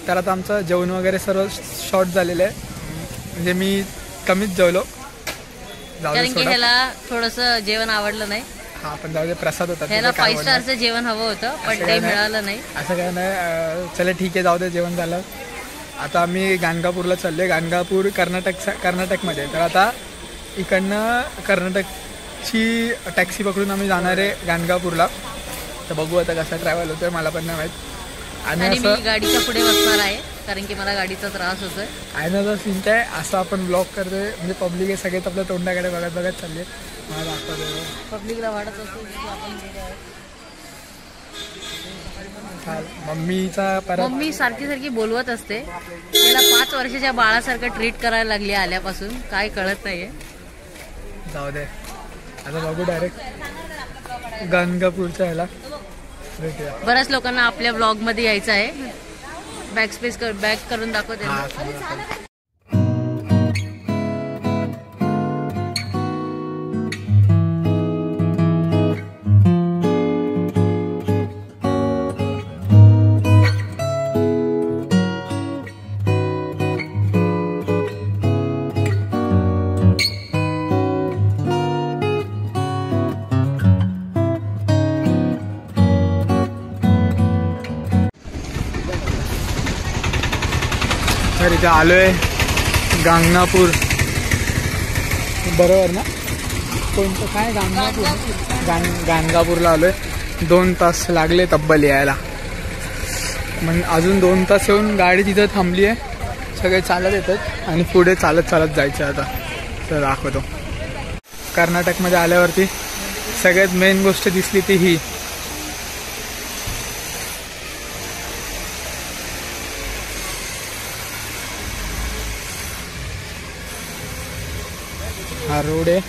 तर आता आमचं जेवण वगैरे सर्व शॉर्ट झालेलं आहे, म्हणजे मी कमीच जेवलो. कारण की ह्याला थोडंसं जेवण आवडलं नाही. हा पण जाऊ दे, प्रसाद होता. ह्याला 5 स्टारचं जेवण हवं होतं पण ते मिळालं नाही. असं काय नाही, चला ठीक आहे, जाऊ दे, जेवण झालं. आता आम्ही गाणगापूरला चाललोय. गाणगापूर कर्नाटकमध्ये. तर आता इकडनं कर्नाटकची टॅक्सी पकडून आम्ही जाणार आहे गाणगापूरला. तर बघू आता कसा ट्रॅव्हल होतोय, मला पण नाही माहीत. आणि मी गाडीच्या पुढे बसणार आहे कारण की मला गाडीचा त्रास होतोय. आहे ना, जर सीन काय असं आपण ब्लॉग करतोय, म्हणजे पब्लिक हे सगळेच आपल्या तोंडाकडे बघत बघत चालले. मला दाखवतो पब्लिकला वाटत असतो मम्मी सारखी बोलवत असते. त्याला 5 वर्षाच्या बाळासारखं ट्रीट करायला लागली आल्यापासून, काय कळत नाहीये. जाऊ दे, आता बघू डायरेक्ट गाणगापूरच्या ह्याला भेटूया. बऱ्याच लोकांना आपल्या ब्लॉग मध्ये यायचं आहे. बॅक करून दाखवते. तर इथे आलोय गाणगापूर, बरोबर ना? कोणतं काय गाणगापूर? गाणगापूरला आलोय. 2 तास लागले तब्बल यायला. मग अजून 2 तास येऊन गाडी तिथं थांबली आहे. सगळे चालत येतात आणि पुढे चालत जायचं. आता तर दाखवतो. कर्नाटकमध्ये आल्यावरती सगळ्यात मेन गोष्ट दिसली ती ही. हा रोड आहे.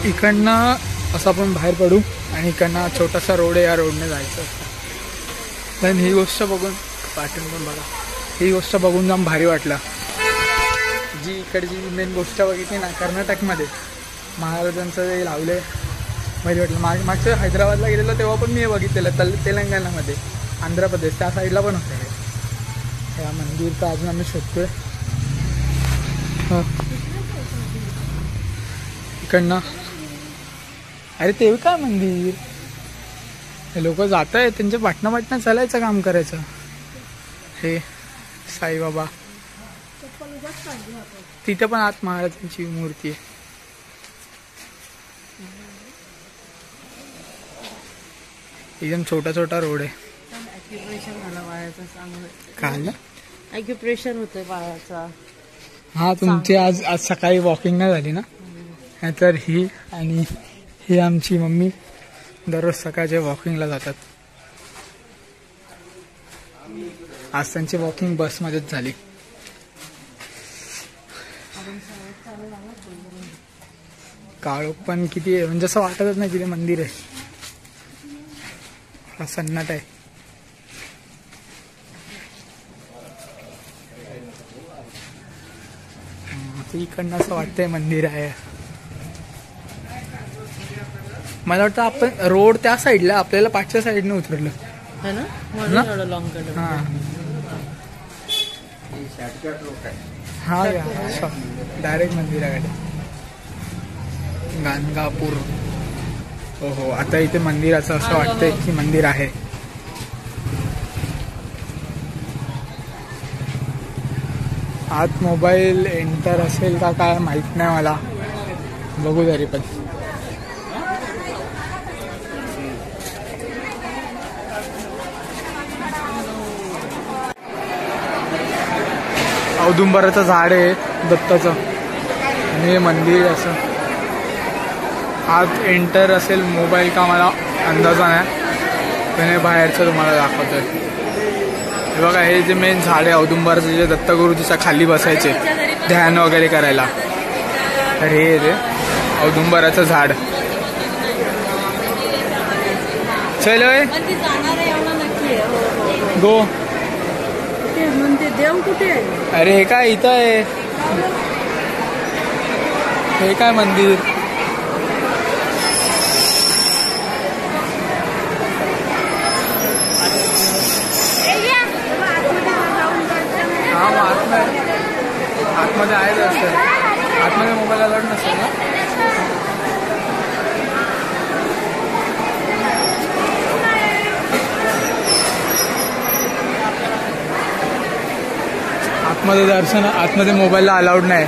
इकडनं असं आपण बाहेर पडू आणि इकडनं छोटासा रोड आहे, या रोडने जायचं. पण ही गोष्ट बघून पाठवून पण बघा, ही गोष्ट बघून जाम भारी वाटलं. जी इकडची मेन गोष्ट बघितली ना कर्नाटकमध्ये, महाराजांचं जे लावले भारी वाटलं. मागच्या हैदराबादला गेलेलो तेव्हा पण मी हे बघितलेलं. तेलंगणामध्ये, आंध्र प्रदेश त्या साईडला पण होतं हे. या मंदिर तर अजून आम्ही शोधतोय. इकडनं अरे ते काय मंदिर, हे लोक जात आहेत त्यांच्या पाटणा चालायचं काम करायचं. हे साईबाबा, तिथे पण आत महाराजांची मूर्ती आहे. एकदम छोटा रोड आहे. काय ॲक्युप्रेशर होतोय पायाचा. हा, तुमची आज सकाळी वॉकिंग नाही झाली ना? तर ही आणि ही आमची मम्मी दररोज सकाळच्या वॉकिंगला जातात. आज त्यांची वॉकिंग बसमध्येच झाली. काळोख पण किती आहे, म्हणजे असं वाटतच नाही तिथे मंदिर आहे. हा सन्नाट आहे. इकडनं असं वाटतंय मंदिर आहे. मला वाटतं आपण रोड त्या साईडला, आपल्याला पाठच्या साईडने उतरलं ना. हा डायरेक्ट मंदिराकडे. गाणगापूर. हो, आता इथे मंदिराचं असं वाटतंय की मंदिर आहे. आत मोबाईल एंटर असेल का काय माहित नाही मला, बघू तरी पण. औदुंबराचं झाड आहे दत्ताचं आणि हे मंदिर असं. आत एंटर असेल मोबाईल का मला अंदाजा नाही, पण हे बाहेरचं तुम्हाला दाखवतोय. हे बघा, हे जे मेन झाड आहे औदुंबराचं, जे दत्तगुरुजीच्या खाली बसायचे ध्यान वगैरे करायला, तर हे जे औदुंबराचं झाड. चल गो. देव कुठे आहे? अरे हे काय इथं आहे, हे काय मंदिर. आतमध्ये दर्शन, आतमध्ये मोबाईलला अलाउड नाही.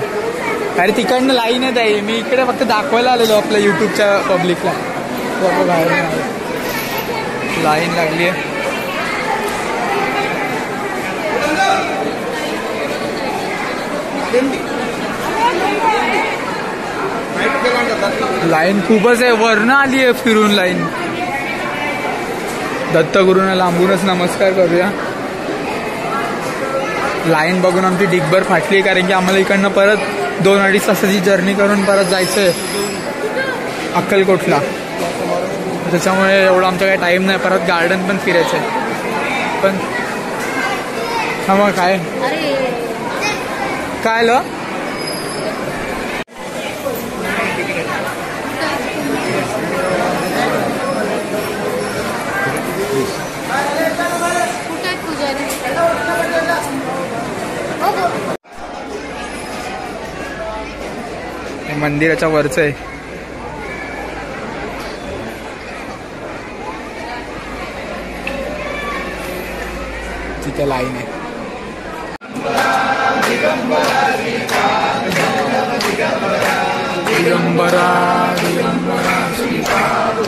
अरे तिकडनं लाईन येत आहे. मी इकडे फक्त दाखवायला आलेलो आपल्या यूट्यूबच्या पब्लिकला. बाहेर लाईन लागली आहे. लाईन खूपच आहे. वरनं आली आहे फिरून लाईन. दत्तगुरूंना लांबूनच नमस्कार करूया. लाईन बघून आमची डिगभर फाटली, कारण की आम्हाला इकडनं परत 2-2.5 तासाची जर्नी करून परत जायचं आहे अक्कलकोटला. त्याच्यामुळे एवढं आमचा काही टाईम नाही. परत गार्डन पण फिरायचं आहे. पण हा मग काय काय आलं. मंदिराच्या वरचं आहे. तिथे लाईन आहे. दिगंबरा दिगंबरा श्रीपाद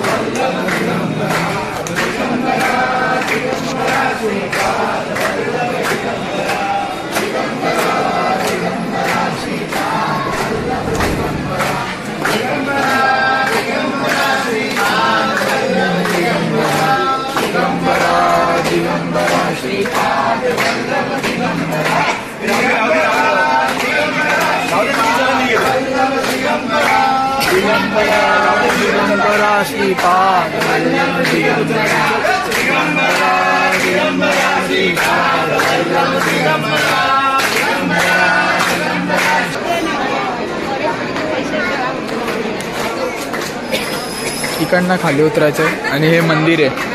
इकडनं खाली उतरायचं आणि हे मंदिर आहे.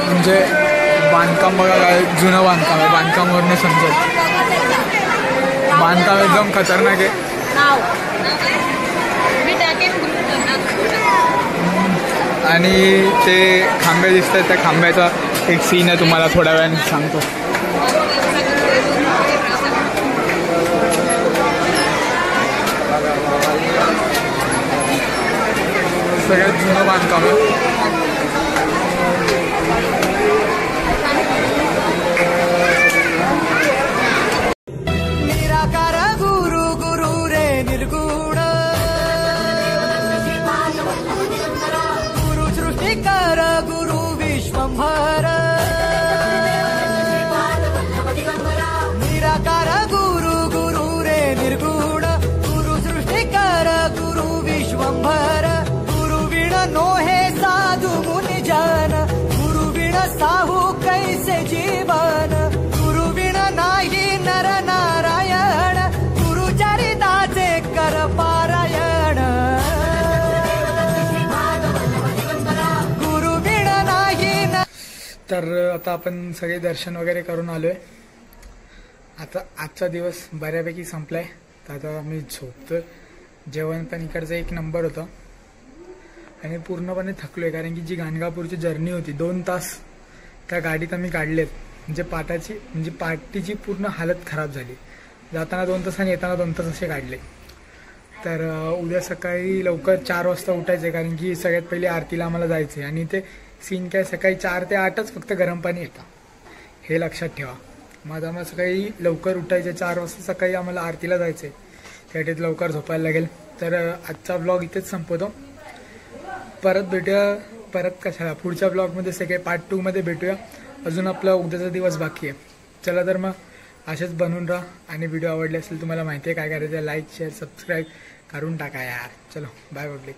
म्हणजे बांधकाम बघा काय जुनं बांधकाम आहे. बांधकामावरनं समजेल. बांधकाम एकदम खतरनाक आहे. आणि ते खांबे दिसत आहेत. त्या खांब्याचा एक सीन आहे, तुम्हाला थोड्या वेळाने सांगतो. सगळ्यात जुनं बांधकाम आहे. निराकार गुरु गुरु रे निर्गुण गुरु सृष्टिकर गुरु विश्वंभर निराकार गुरु गुरु रे निर्गुण गुरु सृष्टिकर गुरु विश्वंभर गुरु विण नोहे साधु मुनि जन गुरु विण साहू कैसे जीवन गुरु विण नाही नर नारायण गुरु चरिताचे कर पारायण गुरु विण नाही. तर आता आपण सगळे दर्शन वगैरे करून आलोय. आता आजचा दिवस बऱ्यापैकी संपलाय. तर आता मी झोपतोय. जेवण पण इकडचं एक नंबर होतं आणि पूर्णपणे थकलोय, कारण की जी गाणगापूरची जर्नी होती 2 तास त्या गाडीत आम्ही काढलेत. म्हणजे पाठीची पूर्ण हालत खराब झाली. जाताना 2 तास आणि येताना 2 तास असे काढले. तर उद्या सकाळी लवकर 4 वाजता उठायचं आहे, कारण की सगळ्यात पहिले आरतीला आम्हाला जायचं आहे. आणि ते सीन काय सकाळी 4 ते 8च फक्त गरम पाणी येतं, हे लक्षात ठेवा. मग आम्हाला सकाळी लवकर उठायचं. 4 वाजता सकाळी आम्हाला आरतीला जायचं आहे. त्यासाठी लवकर झोपायला लागेल. तर आजचा ब्लॉग इथेच संपवतो. परत भेटूया. परत कशाला पुढच्या ब्लॉगमध्ये सगळे पार्ट 2 मध्ये भेटूया. अजून आपला उद्याचा दिवस बाकी आहे. चला तर मग असेच बनून राहा. आणि व्हिडिओ आवडले असेल, तुम्हाला माहिती आहे काय करायचं, लाईक शेअर सबस्क्राईब करून टाका यार. चलो बाय पब्लिक.